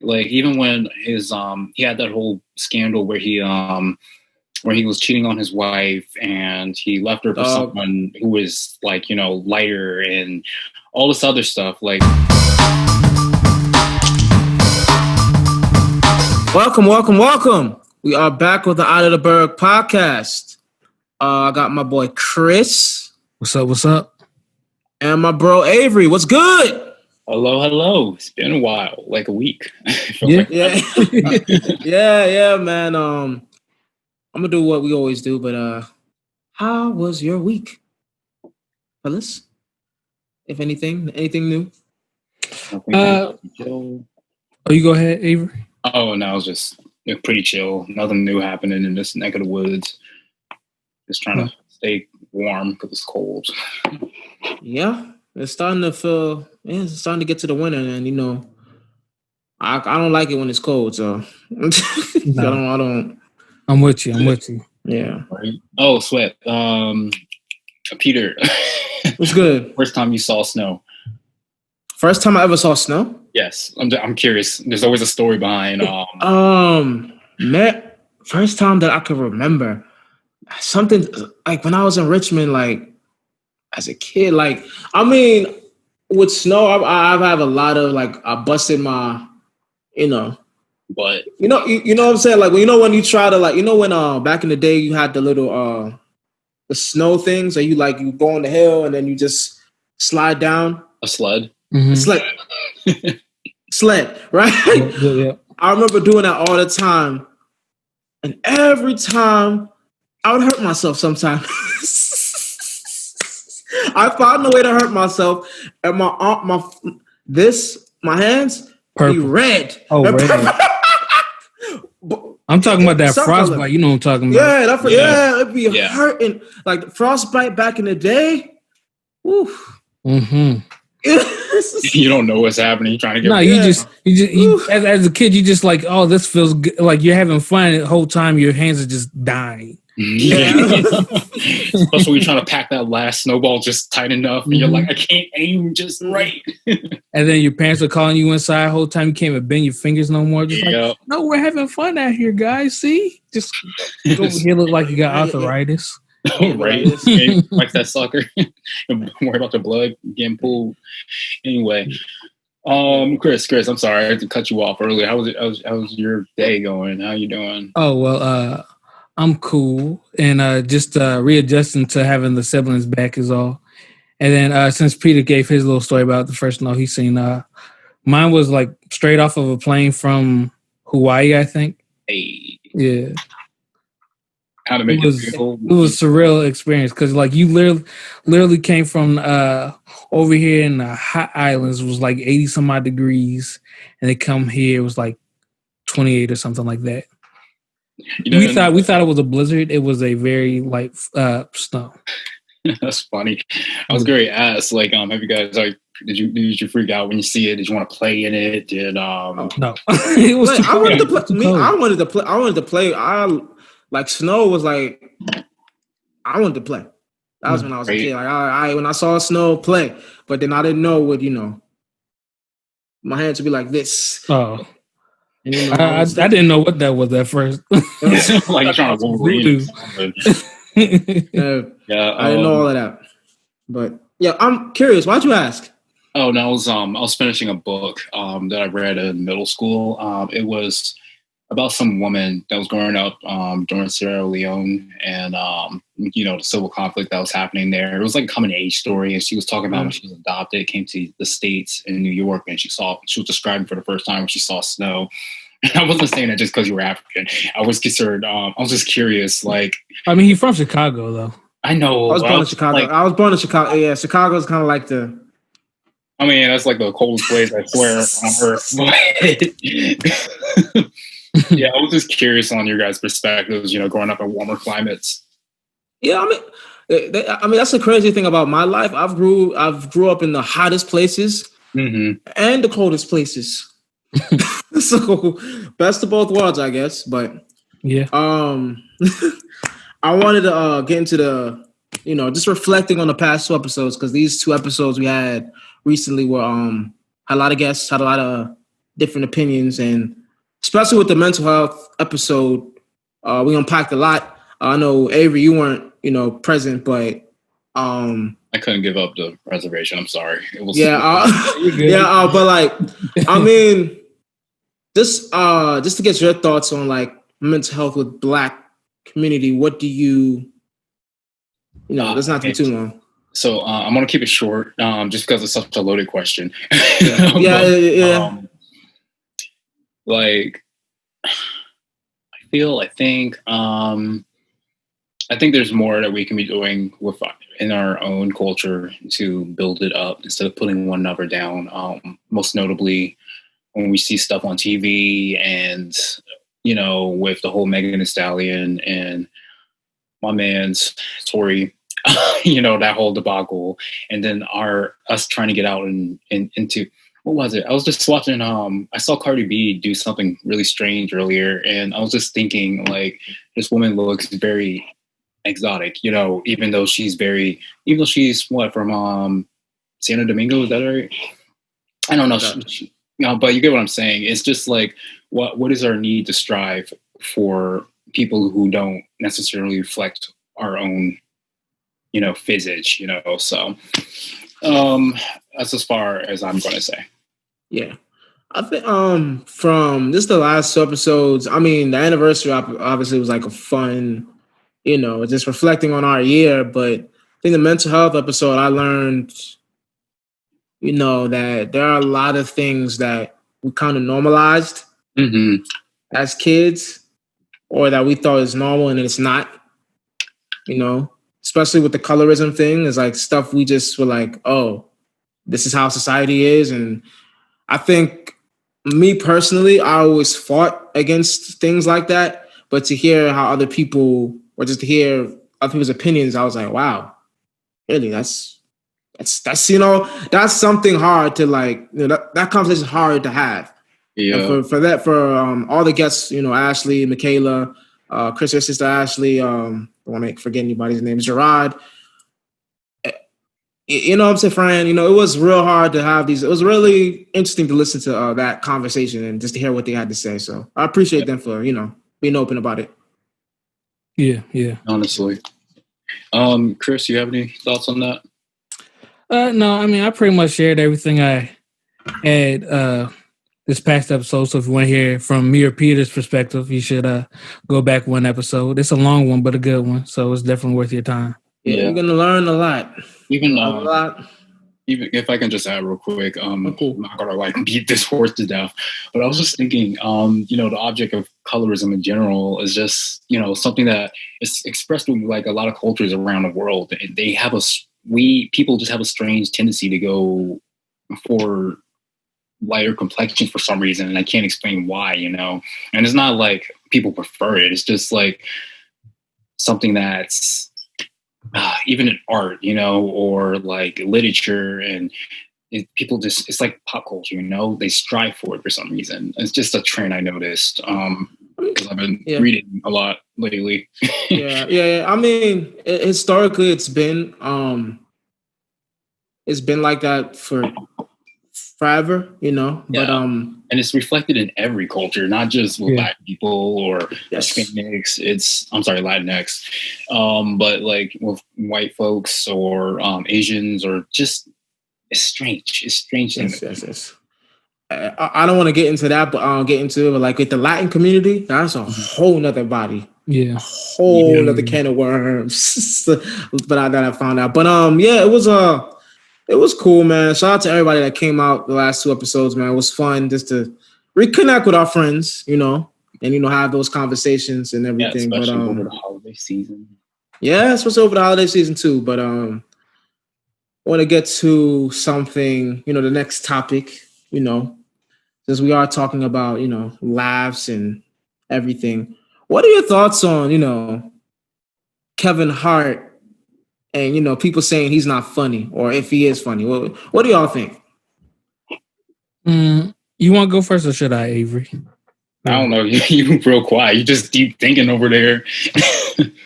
Like even when his he had that whole scandal where he was cheating on his wife and he left her for someone who was like, lighter and all this other stuff. Like, welcome. We are back with the Out of the Berg podcast. I got my boy Chris. What's up? And my bro Avery. What's good? Hello. It's been a while, like a week. Yeah, man. I'm gonna do what we always do, but how was your week, fellas? If anything new? You go ahead, Avery. Oh no, it was just pretty chill. Nothing new happening in this neck of the woods. Just trying to stay warm because it's cold. Yeah, it's starting to feel. Yeah, it's starting to get to the winter, and I don't like it when it's cold. So I don't. I'm with you. Yeah. Right. Oh, sweat. Peter. What's good? First time you saw snow? First time I ever saw snow? Yes. I'm curious. There's always a story behind. First time that I could remember, something like when I was in Richmond, like as a kid. Like, I mean, with snow, I've had a lot of I busted my, But you know what I'm saying? Like, when you try to when back in the day you had the little the snow things, so you go on the hill and then you just slide down. A sled. Mm-hmm. Sled, right? Yeah. I remember doing that all the time, and every time I would hurt myself. Sometimes I found a way to hurt myself, and my hands Purple. be red. Oh, red. I'm talking about that frostbite. Color. You know what I'm talking about? It'd be hurting. Like the frostbite back in the day. Oof. Mm-hmm. You don't know what's happening. You're trying to get. No, as a kid, you just like, oh, this feels good. Like you're having fun. The whole time your hands are just dying. Yeah. Especially when you're trying to pack that last snowball just tight enough, and you're like, I can't aim just right. And then your parents are calling you inside the whole time. You can't even bend your fingers no more. Just like, no, we're having fun out here, guys. See, just go over here, look like you got arthritis. Right, like that sucker. I'm worried about the blood getting pulled. Anyway, Chris, I'm sorry I had to cut you off earlier. How was your day going? How you doing? Oh well, I'm cool and just readjusting to having the siblings back is all. And then since Peter gave his little story about the first snow he's seen, mine was like straight off of a plane from Hawaii, I think. Hey, yeah. How to make it feel? It was a surreal experience because like you literally came from over here in the hot islands. It was like 80 some odd degrees, and they come here it was like 28 or something like that. We thought it was a blizzard. It was a very light snow. That's funny. I was going to ask, have you guys did you freak out when you see it? Did you want to play in it? Did no? It was. I wanted to play. Snow was like, I wanted to play. That was when I was a kid. Like, when I saw snow, play. But then I didn't know what, my hands would be like this. Oh. And, I didn't know what that was at first. Like trying to Wolverine. I didn't know all of that. But yeah, I'm curious. Why'd you ask? Oh no, I was finishing a book that I read in middle school. It was about some woman that was growing up during Sierra Leone and, the civil conflict that was happening there. It was like a coming age story. And she was talking about when she was adopted, came to the States in New York, and she was describing for the first time when she saw snow. And I wasn't saying that just because you were African. I was concerned. I was just curious. He's from Chicago, though. I know. I was born in Chicago. I was born in Chicago. Yeah, Chicago's kind of like the... I mean, that's like the coldest place, I swear, on Earth. Yeah, I was just curious on your guys' perspectives, growing up in warmer climates. Yeah, I mean, that's the crazy thing about my life. I've grew up in the hottest places and the coldest places. So, best of both worlds, I guess. But yeah, I wanted to get into the, just reflecting on the past 2 episodes because these 2 episodes we had recently were had a lot of guests, had a lot of different opinions, and especially with the mental health episode, we unpacked a lot. I know Avery, you weren't, present, but I couldn't give up the reservation. I'm sorry. It was but like, I mean, just to get your thoughts on like mental health with Black community. What do you let's not take too long. So I'm gonna keep it short, just because it's such a loaded question. Yeah. Like, I think there's more that we can be doing in our own culture to build it up instead of putting one another down. Most notably, when we see stuff on TV and, with the whole Megan Thee Stallion and my man's Tory, that whole debacle, and then us trying to get out and into, what was it? I was just watching, I saw Cardi B do something really strange earlier, and I was just thinking, like, this woman looks very exotic, even though she's what, from Santo Domingo, is that right? I don't know. But you get what I'm saying. It's just like, what is our need to strive for people who don't necessarily reflect our own, physics, so that's as far as I'm going to say. Yeah. I think from just the last 2 episodes, I mean, the anniversary obviously was like a fun, just reflecting on our year. But I think the mental health episode, I learned, that there are a lot of things that we kind of normalized as kids, or that we thought is normal and it's not, especially with the colorism thing. It's like stuff we just were like, oh, this is how society is. And I think, me personally, I always fought against things like that. But to hear how other people, or just to hear other people's opinions, I was like, wow, really, that's something hard to like, that conversation is hard to have. Yeah. For all the guests, Ashley, Michaela, Chris's sister Ashley, I don't want to forget anybody's name, Gerard. What I'm saying, Fran, it was real hard to have these. It was really interesting to listen to that conversation and just to hear what they had to say. So I appreciate them for, being open about it. Yeah. Honestly. Chris, you have any thoughts on that? No, I mean, I pretty much shared everything I had this past episode. So if you want to hear from me or Peter's perspective, you should go back 1 episode. It's a long one, but a good one. So it's definitely worth your time. Yeah. You're going to learn a lot. Even if I can just add real quick, I'm not gonna beat this horse to death, but I was just thinking, the object of colorism in general is just, something that is expressed with like a lot of cultures around the world. They have people just have a strange tendency to go for lighter complexion for some reason, and I can't explain why, and it's not like people prefer it. It's just like something that's even in art, or like literature, and people just, it's like pop culture, they strive for it for some reason. It's just a trend I noticed because I've been reading a lot lately. Yeah. I mean, historically, it's been like that for forever, but and it's reflected in every culture, not just with Black people or Hispanics. Latinx, but like with white folks or Asians, or just, it's strange. It's strange. Yes. I don't want to get into that, but I'll get into it. But like with the Latin community, that's a whole nother body. Yeah. A whole nother can of worms. But I found out. But it was cool, man. Shout out to everybody that came out the last 2 episodes, man. It was fun just to reconnect with our friends, and have those conversations and everything. Especially over the holiday season. Yeah, especially over the holiday season too. But I want to get to something, the next topic, since we are talking about, laughs and everything. What are your thoughts on, Kevin Hart? And, people saying he's not funny, or if he is funny. What do y'all think? You want to go first, or should I, Avery? I don't know. You real quiet. You just deep thinking over there.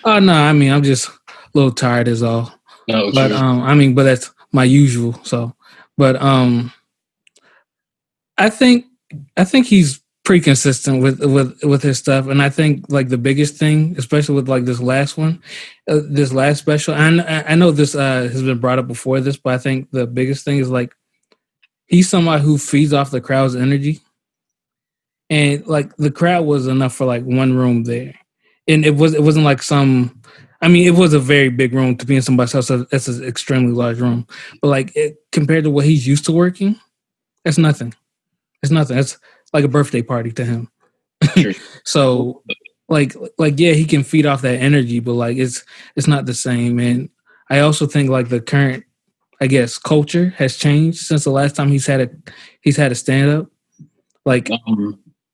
Oh, no. I mean, I'm just a little tired is all. No, but but that's my usual. So, but I think I think he's pretty consistent with his stuff, and I think like the biggest thing, especially with like this last one, this last special. And I know this has been brought up before this, but I think the biggest thing is like he's somebody who feeds off the crowd's energy, and like the crowd was enough for like one room there, and it wasn't like some. I mean, it was a very big room to be in somebody's house. That's an extremely large room, but like compared to what he's used to working, that's nothing. It's nothing. It's like a birthday party to him. So, like yeah, he can feed off that energy, but like it's not the same. And I also think like the current, I guess, culture has changed since the last time he's had a stand up. Like,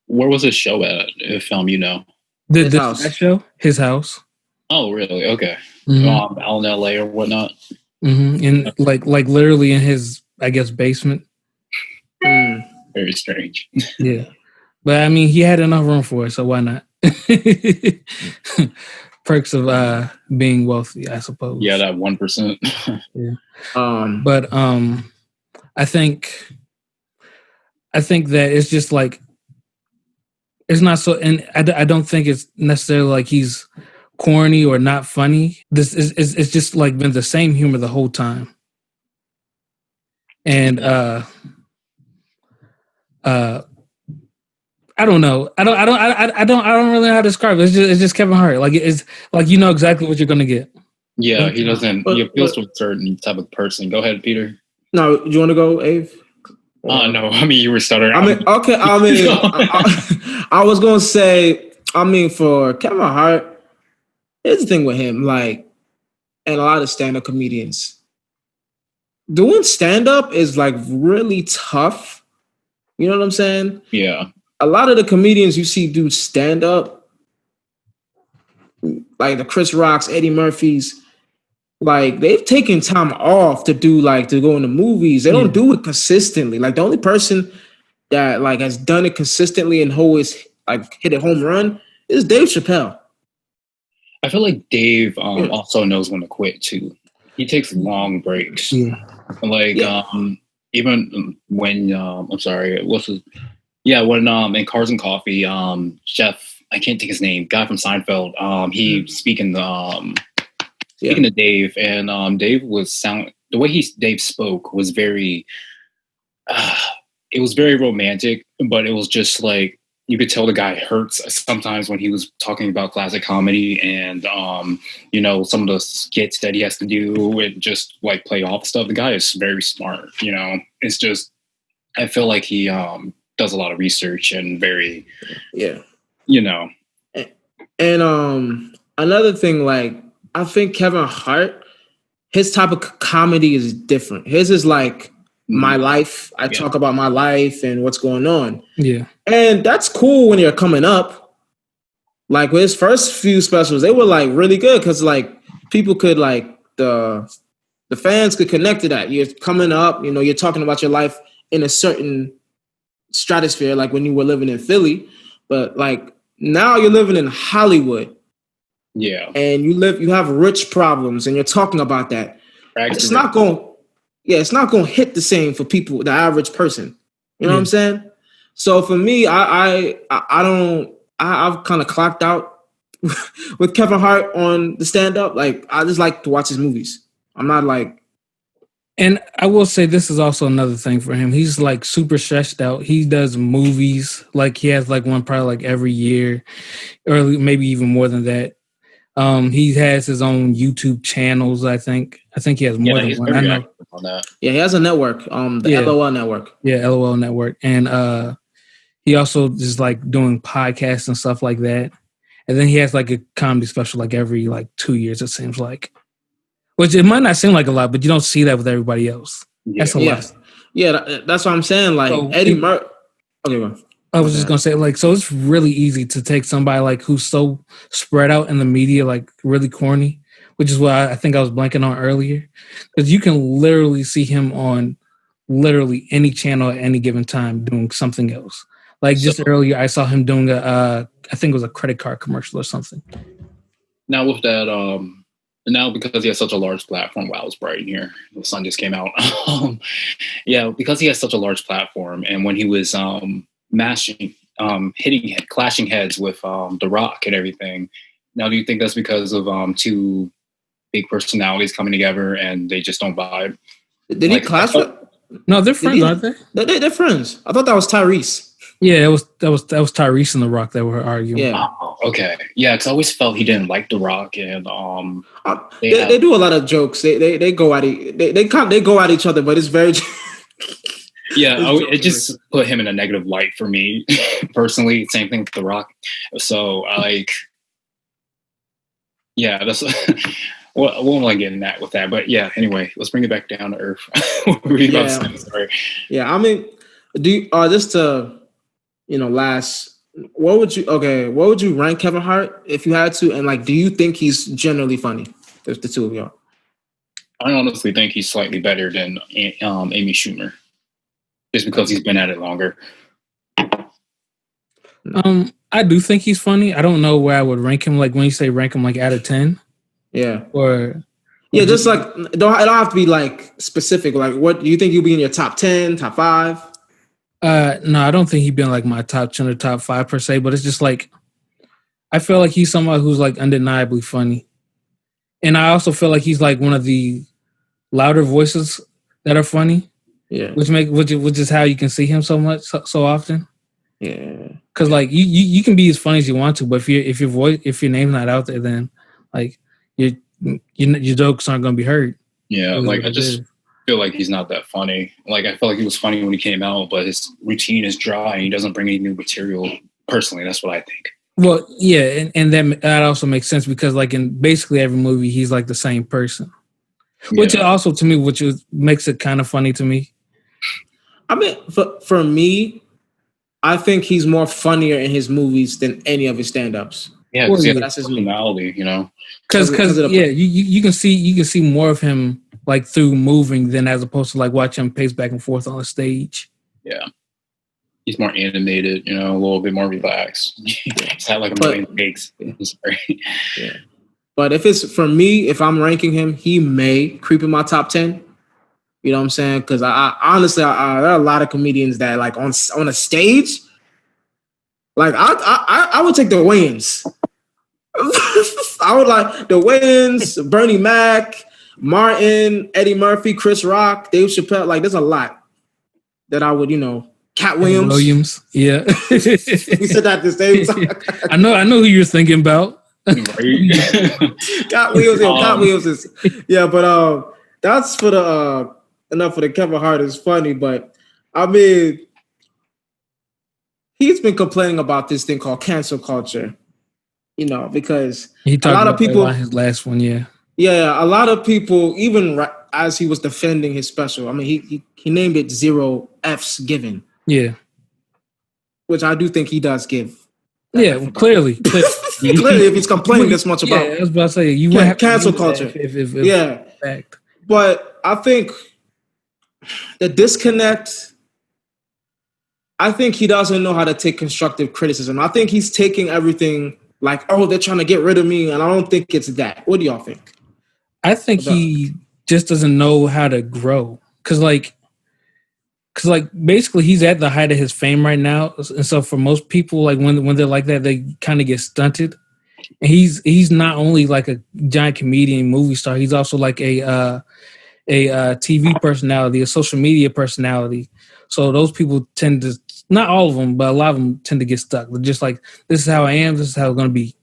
where was his show at? If you know, his house. That show, his house. Oh, really? Okay. Mm-hmm. Out in LA or whatnot. Mm-hmm. And like literally in his, I guess, basement. Very strange. Yeah, but I mean, he had enough room for it, so why not? Perks of being wealthy, I suppose. Yeah, that 1%. Yeah. But I think that it's just like it's not so, and I don't think it's necessarily like he's corny or not funny. This is it's just like been the same humor the whole time, and I don't know. I don't really know how to describe it. It's just Kevin Hart. Like it's like you know exactly what you're gonna get. Yeah, he doesn't. He appeals to a certain type of person. Go ahead, Peter. No, do you want to go, Abe? No. I mean, you were stuttering. I mean, okay. I mean, I was gonna say. I mean, for Kevin Hart, here's the thing with him. Like, and a lot of stand-up comedians, doing stand-up is like really tough. You know what I'm saying? Yeah. A lot of the comedians you see do stand-up, like the Chris Rocks, Eddie Murphys, like they've taken time off to go into movies. They don't do it consistently. Like the only person that like has done it consistently and always like hit a home run is Dave Chappelle. I feel like Dave also knows when to quit too. He takes long breaks. Yeah. Like even when I'm sorry, when in Cars and Coffee, Jeff, I can't think his name, guy from Seinfeld, he speaking to Dave, and Dave the way Dave spoke was very it was very romantic, but it was just like you could tell the guy hurts sometimes when he was talking about classic comedy and you know, some of the skits that he has to do and just like play off stuff. The guy is very smart, you know. It's just I feel like he does a lot of research and very you know. And another thing, like I think Kevin Hart, his type of comedy is different. His is like my life. I talk about my life and what's going on. Yeah. And that's cool when you're coming up. Like with his first few specials, they were like really good because like people could like the fans could connect to that. You're coming up, you know, you're talking about your life in a certain stratosphere, like when you were living in Philly. But like now you're living in Hollywood. Yeah. And you have rich problems and you're talking about that. It's not going to hit the same for people, the average person. You know what I'm saying? So for me, I've kind of clocked out with Kevin Hart on the stand-up. Like I just like to watch his movies. I'm not like. And I will say this is also another thing for him. He's like super stressed out. He does movies. Like he has like one probably like every year or maybe even more than that. He has his own YouTube channels. I think he has more than one. I know. On that. Yeah, he has a network. The LOL network. Yeah, LOL network, and he also is like doing podcasts and stuff like that. And then he has like a comedy special like every like 2 years. It seems like, which it might not seem like a lot, but you don't see that with everybody else. Yeah. That's a lot. Yeah, that's what I'm saying. Like so, Eddie Murphy. Okay, well. I was just gonna say, like, so it's really easy to take somebody like who's so spread out in the media, like really corny, which is what I think I was blanking on earlier, because you can literally see him on literally any channel at any given time doing something else. Like just earlier, I saw him doing I think it was a credit card commercial or something. Now with that, now because he has such a large platform, wow, it's bright in here. The sun just came out. Yeah, because he has such a large platform, and when he was clashing heads with The Rock and everything. Now, do you think that's because of two big personalities coming together and they just don't vibe? Did he clash with? No, they're friends, aren't they? They're friends. I thought that was Tyrese. Yeah, that was Tyrese and The Rock that were arguing. Yeah. Oh, okay. Yeah, because I always felt he didn't like The Rock, and they do a lot of jokes. They go at they go at each other, but it's very. Yeah, it just put him in a negative light for me personally. Same thing with The Rock. So yeah, that's. Well, I won't like getting that with that, but yeah. Anyway, let's bring it back down to earth. Sorry. Yeah, I mean, just to last, what would you rank Kevin Hart if you had to, and like, do you think he's generally funny? There's the two of y'all. I honestly think he's slightly better than Amy Schumer, just because he's been at it longer. I do think he's funny. I don't know where I would rank him. Like when you say rank him, like out of 10. Yeah. Or just like it don't have to be like specific. Like, what do you think you'll be in your top 10, top 5? No, I don't think he'd been like my top 10 or top 5 per se, but it's just like I feel like he's somebody who's like undeniably funny. And I also feel like he's like one of the louder voices that are funny. Yeah. Which is how you can see him so often. Yeah. Cause like you can be as funny as you want to, but if your name's not out there, then like your jokes aren't gonna be heard. Yeah, like I just feel like he's not that funny. Like I felt like he was funny when he came out, but his routine is dry and he doesn't bring any new material. Personally, that's what I think. Well, yeah, and that also makes sense because like in basically every movie he's like the same person. Which also to me, makes it kind of funny to me. I mean, for me, I think he's more funnier in his movies than any of his stand-ups. Yeah, because that's his personality, Because you can see more of him like through moving than as opposed to like watching him pace back and forth on the stage. Yeah, he's more animated, a little bit more relaxed. He's had like a million takes. Sorry. Yeah, but if it's for me, if I'm ranking him, he may creep in my top 10. You know what I'm saying? Because I honestly, there are a lot of comedians that like on a stage, like I would take the Wayans. I would like the Wayans, Bernie Mac, Martin, Eddie Murphy, Chris Rock, Dave Chappelle. Like, there's a lot that I would, Cat Williams. Yeah. We said that at the same time. I know who you're thinking about. Cat Williams is but that's for the enough for the Kevin Hart is funny, but I mean, he's been complaining about this thing called cancel culture, because a lot of people his last one, a lot of people, even as he was defending his special, I mean, he named it 0 F's given, which I do think he does give. Clearly, if he's complaining this much about, I was about to say you have cancel culture, fact. But I think the disconnect. I think he doesn't know how to take constructive criticism. I think he's taking everything like, oh, they're trying to get rid of me, and I don't think it's that. What do y'all think? I think he just doesn't know how to grow. Cause basically he's at the height of his fame right now. And so for most people, like when they're like that, they kind of get stunted. And he's not only like a giant comedian, movie star, he's also like a TV personality, a social media personality. So those people tend to, not all of them, but a lot of them tend to get stuck. They're just like, this is how I am, this is how it's going to be.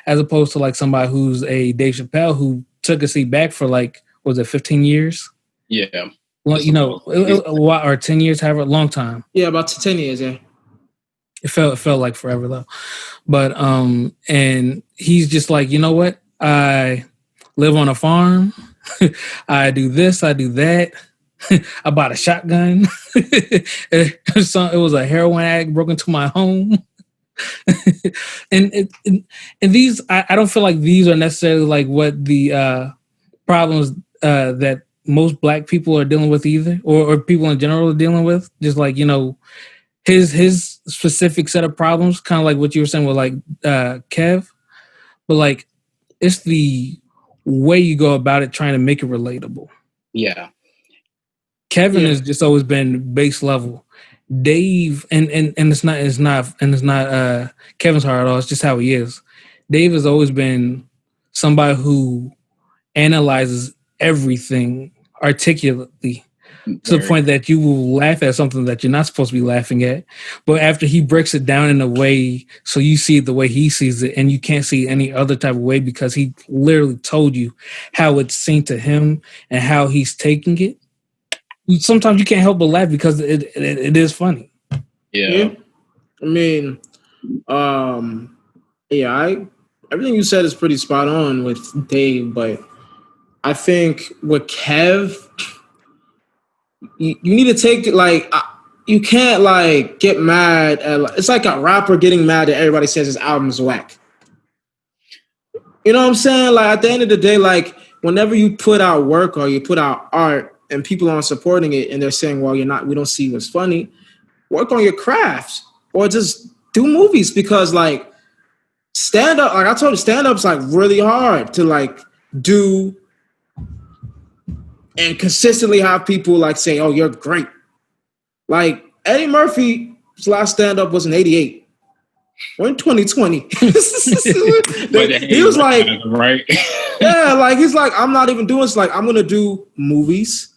As opposed to like somebody who's a Dave Chappelle who took a seat back for like, was it 15 years? Yeah. Well, or 10 years, however, a long time. Yeah, about 10 years, yeah. It felt like forever though. But and he's just like, you know what? I live on a farm. I do this, I do that. I bought a shotgun. It was a heroin addict broke into my home. and these, I don't feel like these are necessarily like what the problems that most Black people are dealing with either, or people in general are dealing with. Just like, his specific set of problems, kind of like what you were saying with like Kev, but like it's the way you go about it, trying to make it relatable. Yeah. Kevin has just always been base level, Dave, and it's not Kevin's Hart at all. It's just how he is. Dave has always been somebody who analyzes everything articulately to the point that you will laugh at something that you're not supposed to be laughing at. But after he breaks it down in a way so you see it the way he sees it, and you can't see any other type of way because he literally told you how it's seen to him and how he's taking it. Sometimes you can't help but laugh because it is funny. Yeah. I mean, everything you said is pretty spot on with Dave, but I think with Kev, you need to take it like you can't like get mad at. It's like a rapper getting mad that everybody says his album's whack. You know what I'm saying? Like at the end of the day, like whenever you put out work or you put out art and people aren't supporting it and they're saying, "Well, we don't see what's funny," work on your craft or just do movies because like stand up. Like I told you, stand up's like really hard to like do. And consistently have people like say, "Oh, you're great." Like Eddie Murphy's last stand-up was in '88. We're in 2020. He was like, right? Yeah, like he's like, I'm not even doing this. Like I'm gonna do movies,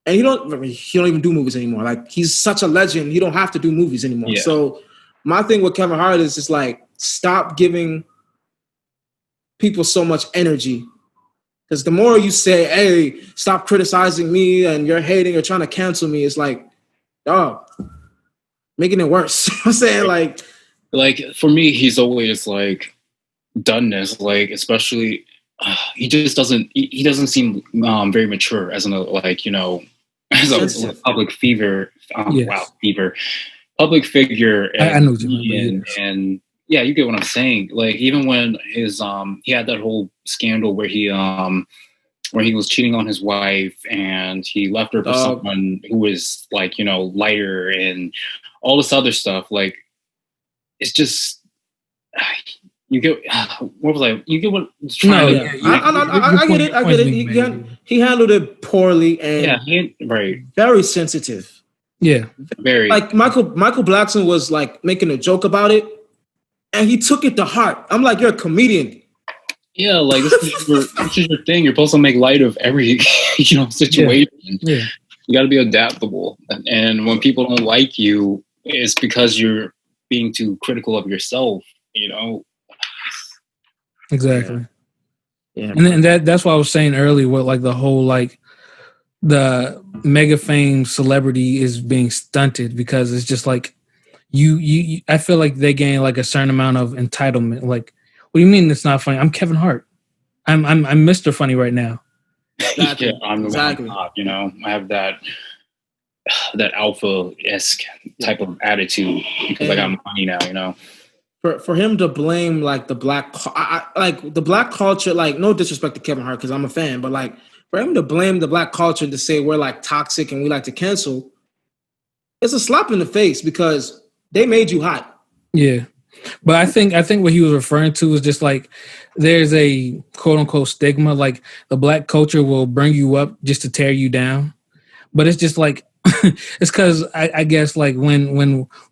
and he don't even do movies anymore. Like he's such a legend, he don't have to do movies anymore. Yeah. So my thing with Kevin Hart is just like stop giving people so much energy. Because the more you say, "Hey, stop criticizing me," and you're hating or trying to cancel me, it's like, dog, making it worse. I'm saying like for me, he's always like done this. Like especially, he just doesn't. He doesn't seem very mature as as a public figure. Public figure. And, I know what you mean. And yeah, you get what I'm saying. Like even when his he had that whole scandal where he was cheating on his wife and he left her for someone who was like, lighter and all this other stuff. Like it's just you get what was I? You get what? I get it. I get it. He handled it poorly and very sensitive. Yeah, very. Like Michael Blackson was like making a joke about it. And he took it to heart. I'm like, you're a comedian. Yeah, like this is your thing. You're supposed to make light of every situation. Yeah. You got to be adaptable. And when people don't like you, it's because you're being too critical of yourself. Exactly. Yeah. And that's what I was saying earlier. What like the whole like the mega fame celebrity is being stunted because it's just like. You I feel like they gain like a certain amount of entitlement. Like, what do you mean it's not funny? I'm Kevin Hart. I'm Mr. Funny right now. Exactly. Yeah, I'm the one top, I have that alpha-esque type of attitude because I got money now, For him to blame like the black culture, like no disrespect to Kevin Hart because I'm a fan, but like for him to blame the black culture to say we're like toxic and we like to cancel, it's a slap in the face because they made you hot. Yeah. But I think what he was referring to is just like there's a quote unquote stigma, like the black culture will bring you up just to tear you down. But it's just like it's because I guess like when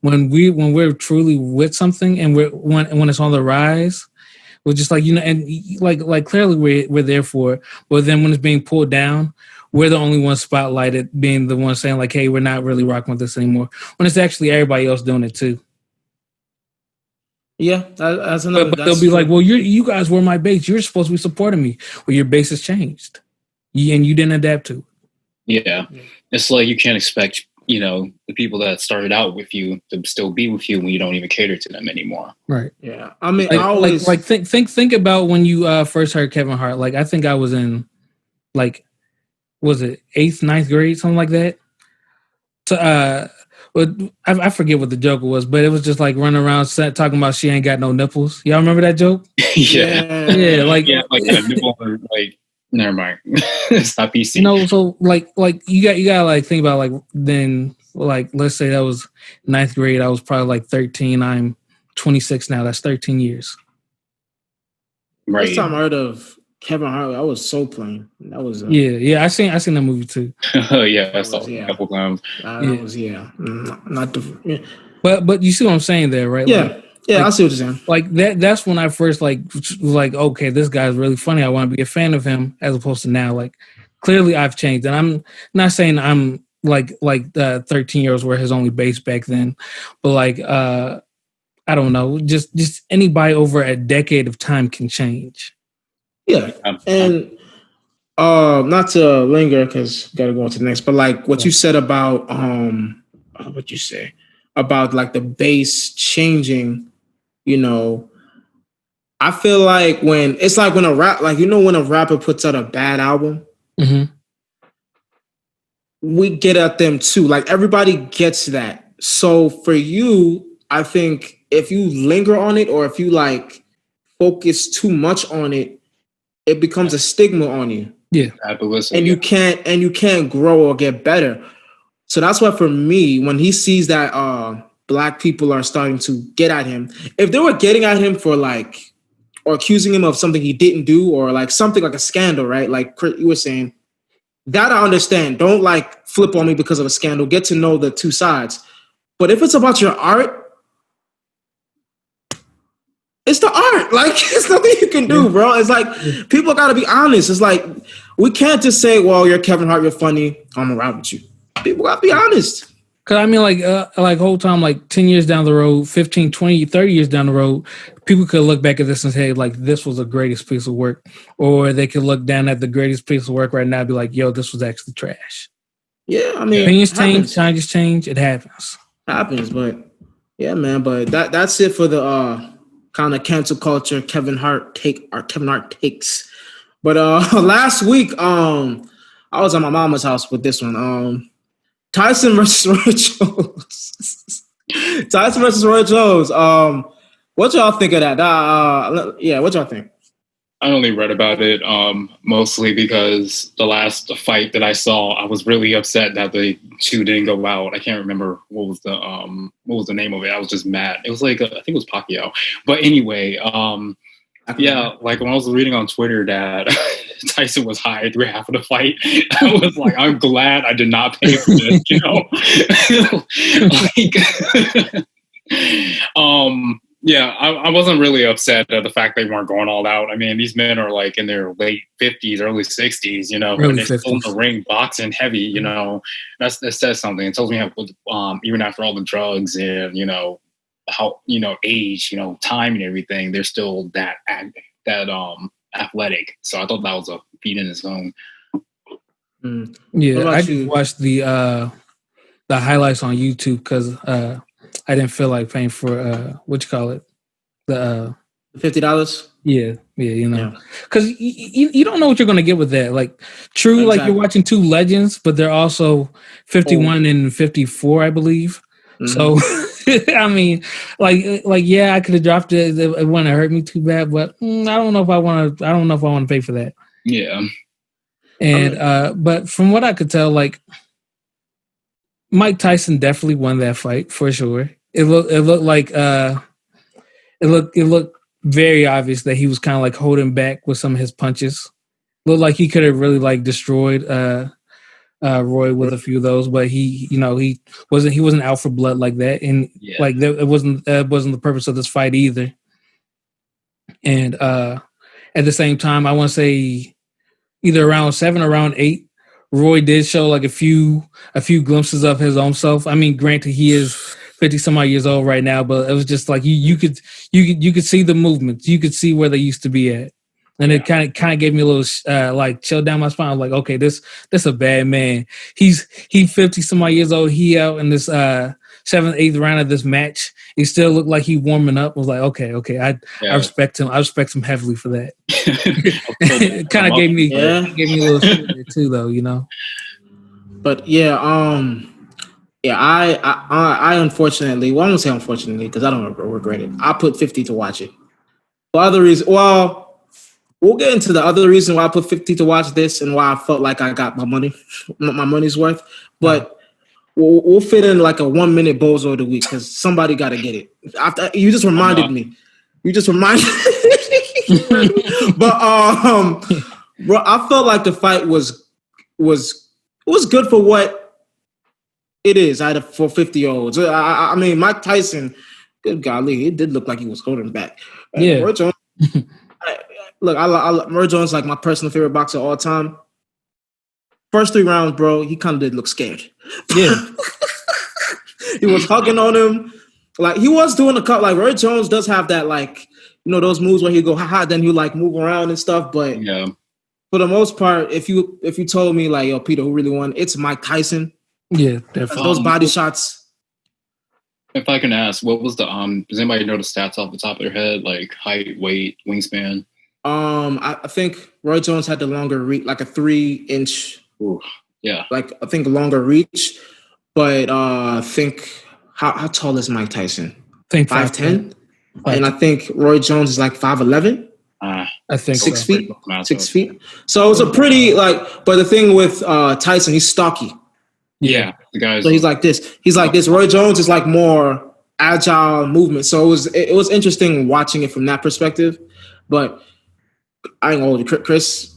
we're truly with something and when it's on the rise, we're just like and like clearly we're there for it. But then when it's being pulled down, we're the only ones spotlighted, being the ones saying like, "Hey, we're not really rocking with this anymore." When it's actually everybody else doing it too. Yeah, that's another. But they'll be like, "Well, you guys were my base. You're supposed to be supporting me. Well, your base has changed, and you didn't adapt to it." Yeah, it's like you can't expect the people that started out with you to still be with you when you don't even cater to them anymore. Right. Yeah, I mean, think about when you first heard Kevin Hart. Like, I think I was in like. Was it 8th, 9th grade, something like that? So, I forget what the joke was, but it was just like running around talking about she ain't got no nipples. Y'all remember that joke? Yeah, like a nipple, like never mind. It's not PC. So like you got like think about like then like let's say that was 9th grade. I was probably like 13. I'm 26 now. That's 13 years. Right. First time I heard of Kevin Hart, I was so plain. That was I seen that movie too. Yeah, I saw it a couple times. That was not the. But you see what I'm saying there, right? Yeah, I see what you're saying. Like that's when I first was like, okay, this guy's really funny. I want to be a fan of him, as opposed to now. Like, clearly I've changed, and I'm not saying I'm like the 13-year-olds were his only base back then, but like I don't know, just anybody over a decade of time can change. Yeah, and not to linger because gotta go on to the next, but like what you said about what you say about like the base changing, you know, I feel like when it's like when a rapper puts out a bad album, we get at them too. Like everybody gets that. So for you, I think if you linger on it or if you like focus too much on it, it becomes a stigma on you. Yeah. And you can't grow or get better. So that's why for me, when he sees that black people are starting to get at him, if they were getting at him for like, or accusing him of something he didn't do, or like something like a scandal, right? Like you were saying, that I understand. Don't like flip on me because of a scandal. Get to know the two sides. But if it's about your art, it's the art. Like, it's nothing you can do, bro. It's like, people got to be honest. It's like, we can't just say, well, you're Kevin Hart, you're funny, I'm around with you. People got to be honest. Because, I mean, like whole time, like 10 years down the road, 15, 20, 30 years down the road, people could look back at this and say, like, this was the greatest piece of work. Or they could look down at the greatest piece of work right now and be like, yo, this was actually trash. Yeah, I mean, opinions change, it happens. But yeah, man, but that's it for the kind of cancel culture Kevin Hart takes. But last week, I was at my mama's house with this one. Tyson versus Roy Jones. Tyson versus Roy Jones. What y'all think of that? What y'all think? I only read about it mostly because the last fight that I saw, I was really upset that the two didn't go out. I can't remember what was the name of it. I was just mad. It was like I think it was Pacquiao. But anyway, like when I was reading on Twitter that Tyson was high through half of the fight, I was like, I'm glad I did not pay for this, you know? Yeah, I wasn't really upset at the fact they weren't going all out. I mean, these men are like in their late 50s, early 60s, you know, and they're still in the ring boxing heavy, you know. That says something. It tells me how, even after all the drugs and, you know, how, you know, age, you know, time and everything, they're still that athletic. So I thought that was a feat in its own. Yeah, I just watched the highlights on YouTube because I didn't feel like paying for the $50. Yeah, you know, because you don't know what you're gonna get with that. Like, true, exactly. Like you're watching two legends, but they're also 51 and 54, I believe. So, I mean, like yeah, I could have dropped it. It wouldn't have hurt me too bad, but I don't know if I want to. I don't know if I want to pay for that. Yeah, and but from what I could tell, like Mike Tyson definitely won that fight for sure. It looked like it looked very obvious that he was kind of like holding back with some of his punches. Looked like he could have really like destroyed Roy with a few of those, but he wasn't out for blood like that, and like it wasn't the purpose of this fight either. And at the same time, I want to say either around 7 or around 8, Roy did show like a few glimpses of his own self. I mean, granted, he is 50 some odd years old right now, but it was just like you could see the movements, you could see where they used to be at. And it kind of gave me a little like chill down my spine. I was like, okay, this a bad man. He's 50 some odd years old. He out in this 7th, 8th round of this match. He still looked like he warming up. I was like, okay, I respect him. I respect him heavily for that. It kind of gave me a little shit too, though, you know. But I unfortunately, well, I don't say unfortunately because I don't regret it. I put 50 to watch it. The other reason, we'll get into the other reason why I put 50 to watch this and why I felt like I got my money's worth. But we'll fit in like a 1 minute bozo of the week because somebody got to get it. After you just reminded me. You just reminded me. Bro, I felt like the fight was good for what it is. For 50-year-olds. I mean, Mike Tyson. Good golly, it did look like he was holding back. Yeah. Roy Jones. Look, Roy Jones is like my personal favorite boxer of all time. First 3 rounds, bro, he kind of did look scared. Yeah. He was hugging on him. Like, he was doing a cut. Like, Roy Jones does have that, like, you know, those moves where he go, ha-ha, then he, like, move around and stuff. But for the most part, if you told me, like, yo, Peter, who really won? It's Mike Tyson. Yeah, definitely. Those body shots. If I can ask, what was the does anybody know the stats off the top of their head, like height, weight, wingspan? I think Roy Jones had the longer reach, like a 3-inch. Ooh, yeah. Like, I think longer reach, but think how tall is Mike Tyson? I think 5'10", and I think Roy Jones is like 5'11". I think 6 feet. 6 feet. So it was a pretty but the thing with Tyson, he's stocky. Yeah, the guys. So he's like this. Roy Jones is like more agile movement. So it was interesting watching it from that perspective. But I ain't gonna hold you, Chris.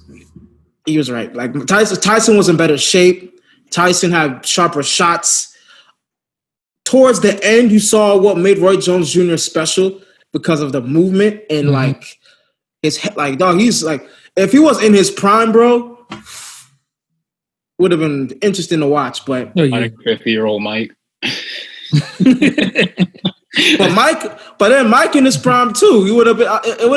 He was right. Like Tyson was in better shape. Tyson had sharper shots. Towards the end, you saw what made Roy Jones Jr. special because of the movement and like his head. Like, dog, he's like, if he was in his prime, bro, would have been interesting to watch. But 50-year-old Mike. but then Mike in his prime too. It would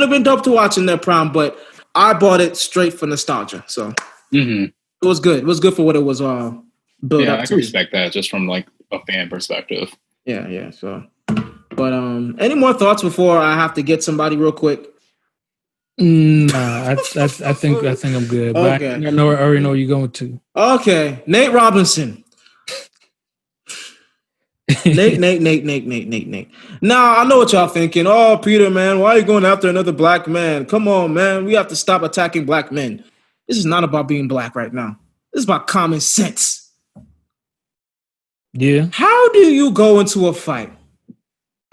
have been dope to watch in their prime. But I bought it straight for nostalgia. So it was good. It was good for what it was built up to. Yeah, I can respect that just from like a fan perspective. Yeah. So, but any more thoughts before I have to get somebody real quick? Nah, I think I'm good. But okay. I already know where you're going to. Okay, Nate Robinson. Nate. Now, I know what y'all thinking. Oh, Peter, man, why are you going after another black man? Come on, man. We have to stop attacking black men. This is not about being black right now. This is about common sense. Yeah. How do you go into a fight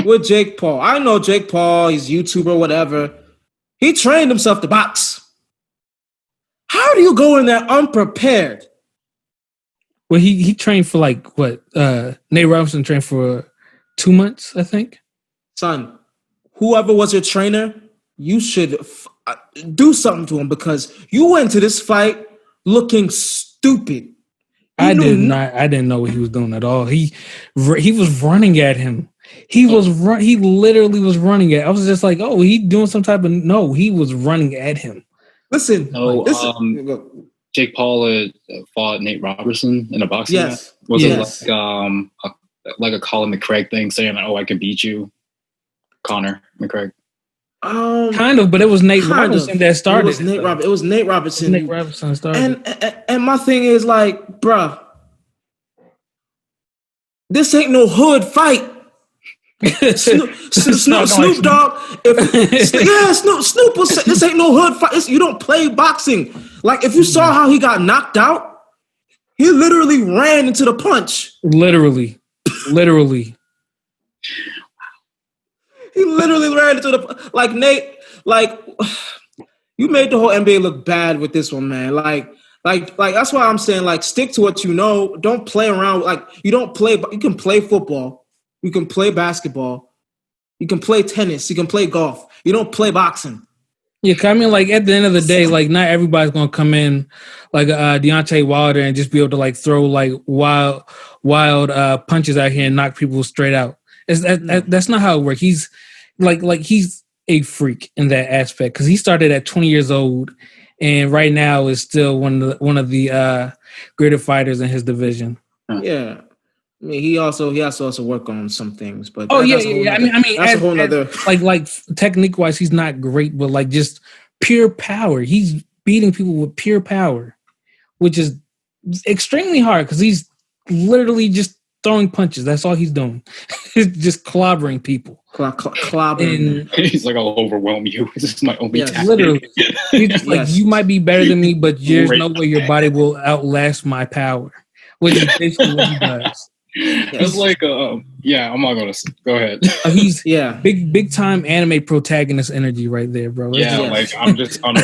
with Jake Paul? I know Jake Paul, he's a YouTuber, whatever. He trained himself to box. How do you go in there unprepared? Well, he trained for like what? Nate Robinson trained for 2 months, I think. Son, whoever was your trainer, you should do something to him because you went to this fight looking stupid. I didn't know what he was doing at all. He was running at him. He literally was running at. I was just like, oh, he doing some type of no. He was running at him. Listen, Jake Paul fought Nate Robertson in a boxing match. Was it like a Colin McCraig thing, saying, "Oh, I can beat you, Conor McCraig"? Kind of, but it was Nate Robinson that started. It was Nate Robinson. Nate Robinson started. And my thing is like, bruh, this ain't no hood fight. Snoop Dogg. Snoop will say, this ain't no hood fight. You don't play boxing. Like, if you saw how he got knocked out, he literally ran into the punch. Literally. He literally ran into the like Nate. Like, you made the whole NBA look bad with this one, man. Like that's why I'm saying, like, stick to what you know. Don't play around. Like, you can play football. You can play basketball. You can play tennis. You can play golf. You don't play boxing. Yeah, I mean, like, at the end of the day, like, not everybody's gonna come in like Deontay Wilder and just be able to like throw like wild punches out here and knock people straight out. That's not how it works. He's he's a freak in that aspect because he started at 20 years old and right now is still one of the greater fighters in his division. Yeah. I mean, he has to also work on some things, but I mean, that's a whole nother. Like technique wise, he's not great, but like just pure power. He's beating people with pure power, which is extremely hard because he's literally just throwing punches. That's all he's doing. Just clobbering people. Clobbering. He's like, I'll overwhelm you. This is my only tactic. Literally. He's just like, you might be better than me, but there's no way your body will outlast my power, which is basically what he does. It's like Yeah, I'm not gonna go ahead. He's big time anime protagonist energy right there, bro. Yeah, like I'm just on a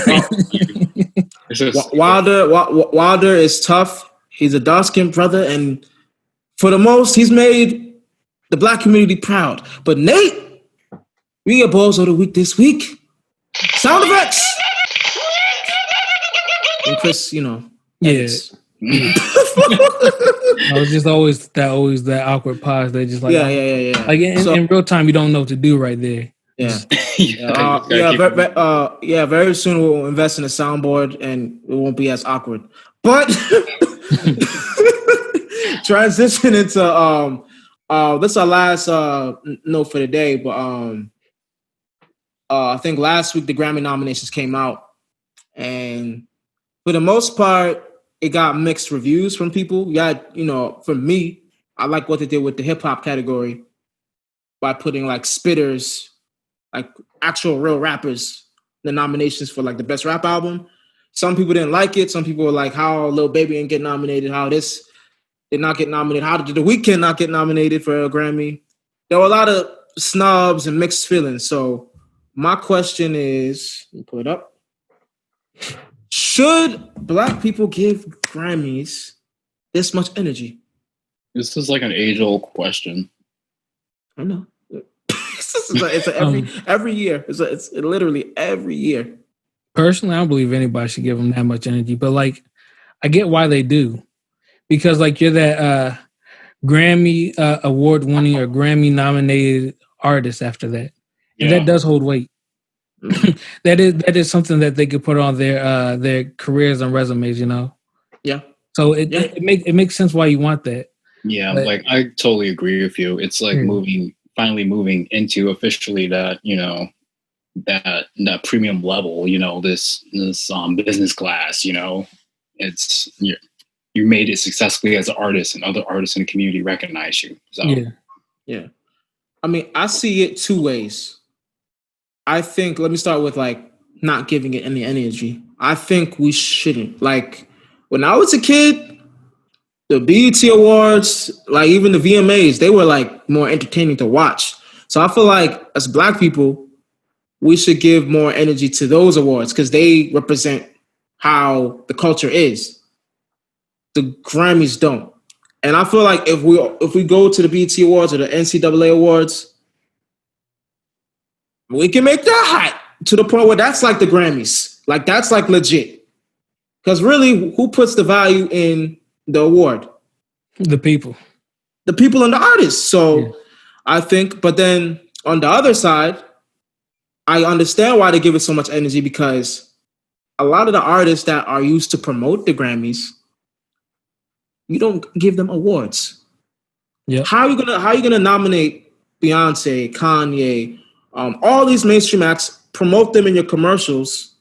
it's just Wilder is tough. He's a dark-skinned brother, and for the most, he's made the black community proud. But Nate, we get Bozo of the Week this week. Sound effects. And Chris, edits. I was just always that awkward pause. They just like Like in real time, you don't know what to do right there. Very soon we'll invest in a soundboard and it won't be as awkward. But transition into this is our last note for the day. But I think last week the Grammy nominations came out, and for the most part, it got mixed reviews from people. Yeah, for me, I like what they did with the hip hop category by putting like spitters, like actual real rappers, the nominations for like the best rap album. Some people didn't like it. Some people were like, how Lil Baby didn't get nominated, how this did not get nominated, how did The Weeknd not get nominated for a Grammy? There were a lot of snubs and mixed feelings. So my question is, let me pull it up. Should Black people give Grammys this much energy? This is like an age-old question. I know. It's every year. It's literally every year. Personally, I don't believe anybody should give them that much energy, but like, I get why they do, because like you're that Grammy award-winning or Grammy-nominated artist after that, and that does hold weight. that is something that they could put on their careers and resumes, Yeah. So it makes sense why you want that. Yeah, but, like I totally agree with you. It's like finally moving into officially that that premium level. This business class. It's you made it successfully as an artist, and other artists in the community recognize you. So yeah. I mean, I see it two ways. I think, let me start with like not giving it any energy. I think we shouldn't. Like when I was a kid, the BET Awards, like even the VMAs, they were like more entertaining to watch. So I feel like as Black people, we should give more energy to those awards because they represent how the culture is. The Grammys don't. And I feel like if we go to the BET Awards or the NCAA Awards, we can make that hot to the point where that's like the Grammys. Like that's like legit. Because really, who puts the value in the award? The people. The people and the artists. So I think, but then on the other side, I understand why they give it so much energy because a lot of the artists that are used to promote the Grammys, you don't give them awards. Yeah. How are you gonna nominate Beyonce, Kanye, all these mainstream acts, promote them in your commercials,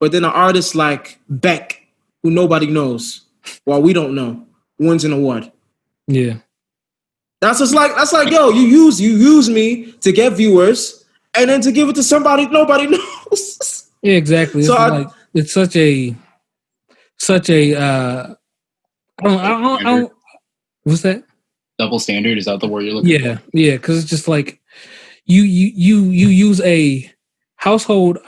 but then an artist like Beck, who nobody knows, well, we don't know, wins an award. Yeah. That's like, yo, you use me to get viewers, and then to give it to somebody nobody knows. Yeah, exactly. So it's such a I don't what's that? Double standard, is that the word you're looking for? Yeah, because it's just like you use a household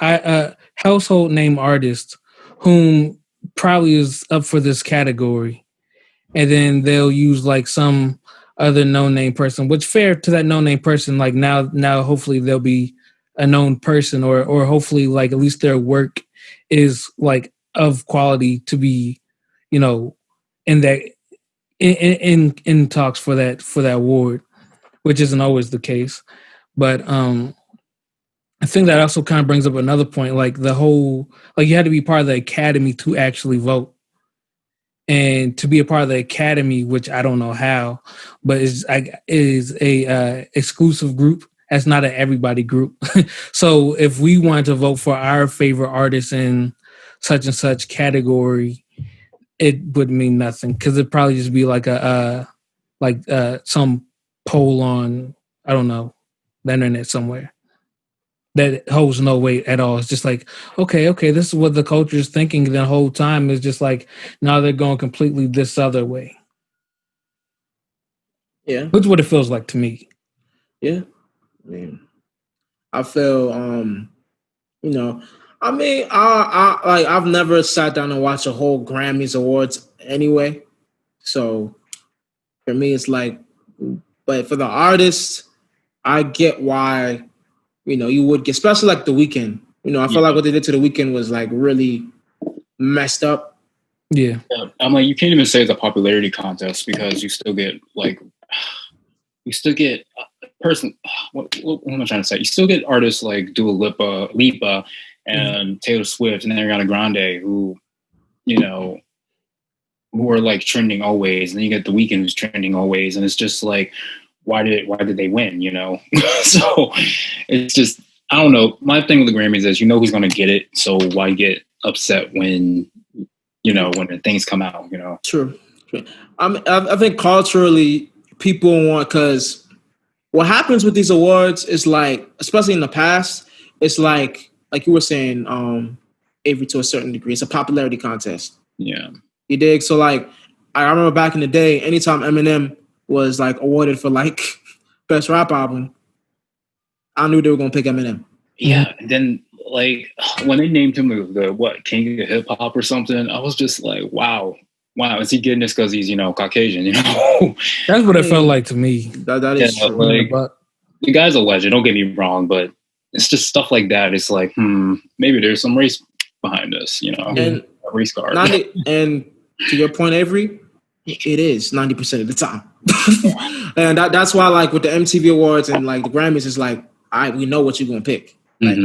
name artist whom probably is up for this category, and then they'll use like some other no-name person, which fair to that no-name person, like now hopefully they'll be a known person or hopefully like at least their work is like of quality to be, in that in talks for that award, which isn't always the case. But I think that also kind of brings up another point, like the whole, like you had to be part of the academy to actually vote. And to be a part of the academy, which I don't know how, but is a exclusive group. That's not an everybody group. So if we wanted to vote for our favorite artist in such and such category, it would mean nothing because it'd probably just be like some poll on, I don't know, the internet somewhere that holds no weight at all. It's just like, okay, this is what the culture is thinking the whole time. Is just like, now they're going completely this other way. Yeah. That's what it feels like to me. Yeah. I mean, I feel, I've never sat down and watched a whole Grammys Awards anyway. So for me, it's like, but for the artists, I get why, you would get, especially like The Weeknd. I feel like what they did to The Weeknd was like really messed up. Yeah. I'm like, you can't even say it's a popularity contest because you still get what am I trying to say? You still get artists like Dua Lipa and Taylor Swift and Ariana Grande who are like trending always, and then you get The Weeknd who's trending always, and it's just like, why did they win? So it's just, I don't know. My thing with the Grammys is who's going to get it, so why get upset when when the things come out? True. I think culturally people want, because what happens with these awards is like, especially in the past, it's like you were saying, Avery, to a certain degree, it's a popularity contest. Yeah. You dig? So like, I remember back in the day, anytime Eminem was like awarded for like best rap album, I knew they were gonna pick Eminem. Yeah, and then like when they named him the king of hip hop or something, I was just like, wow, is he getting this because he's Caucasian? That's what it felt like to me. That is true. Like, the guy's a legend. Don't get me wrong, but it's just stuff like that. It's like, maybe there's some race behind this, and a race card. And to your point, Avery, it is 90% of the time. And that's why, like, with the MTV Awards and like the Grammys, it's like, we know what you're gonna pick. Like,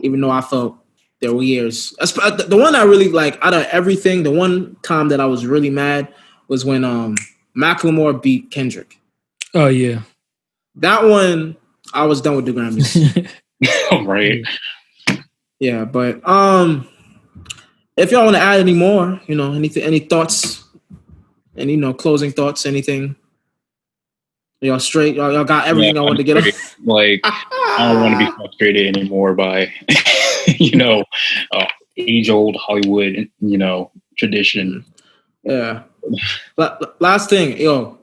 even though I felt there were years, the one I really like out of everything, the one time that I was really mad was when Macklemore beat Kendrick. Oh yeah, that one I was done with the Grammys. Right. Yeah, but if y'all want to add any more, any thoughts, any closing thoughts, anything. Y'all straight? Y'all got everything I wanted to get off? Like, I don't want to be frustrated anymore by, age-old Hollywood, tradition. Yeah. But last thing, y'all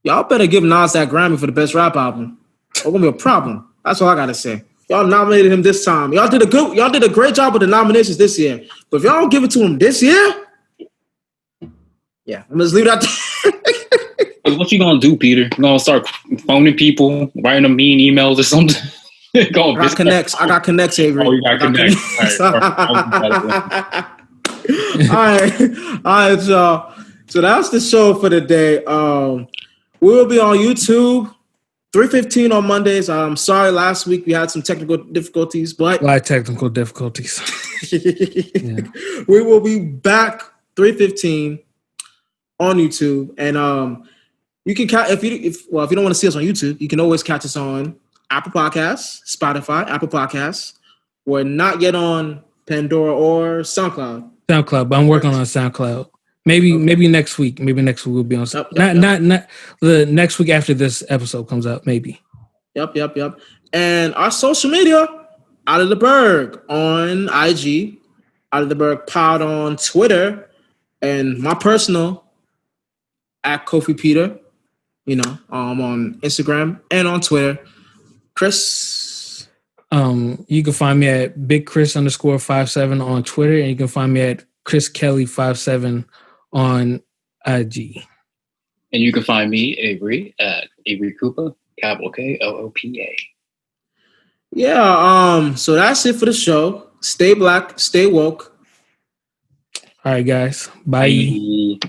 better give Nas that Grammy for the best rap album. It's gonna be a problem. That's all I gotta say. Y'all nominated him this time. Y'all did a great job with the nominations this year. But if y'all don't give it to him this year, yeah, I'm just leave it out there. What you gonna do, Peter? You gonna start phoning people, writing them mean emails or something? I got connects, Avery. Oh, you got connects. All right, y'all. So that's the show for the day. We will be on YouTube 3:15 on Mondays. I'm sorry, last week we had some technical difficulties, but why technical difficulties? Yeah. We will be back 3:15 on YouTube, and you can catch if you don't want to see us on YouTube, you can always catch us on Apple Podcasts, Spotify, Apple Podcasts. We're not yet on Pandora or SoundCloud. But I'm working on SoundCloud. Maybe next week. Maybe next week we'll be on. Not the next week after this episode comes out. Maybe. Yep. And our social media, Out of the Berg on IG, Out of the Berg Pod on Twitter, and my personal at Kofi Peter. On Instagram and on Twitter. Chris. You can find me at Big Chris _57 on Twitter, and you can find me at Chris Kelly 57 on IG. And you can find me, Avery, at Avery Koopa, capital KOOPA. Yeah, so that's it for the show. Stay black, stay woke. All right, guys. Bye.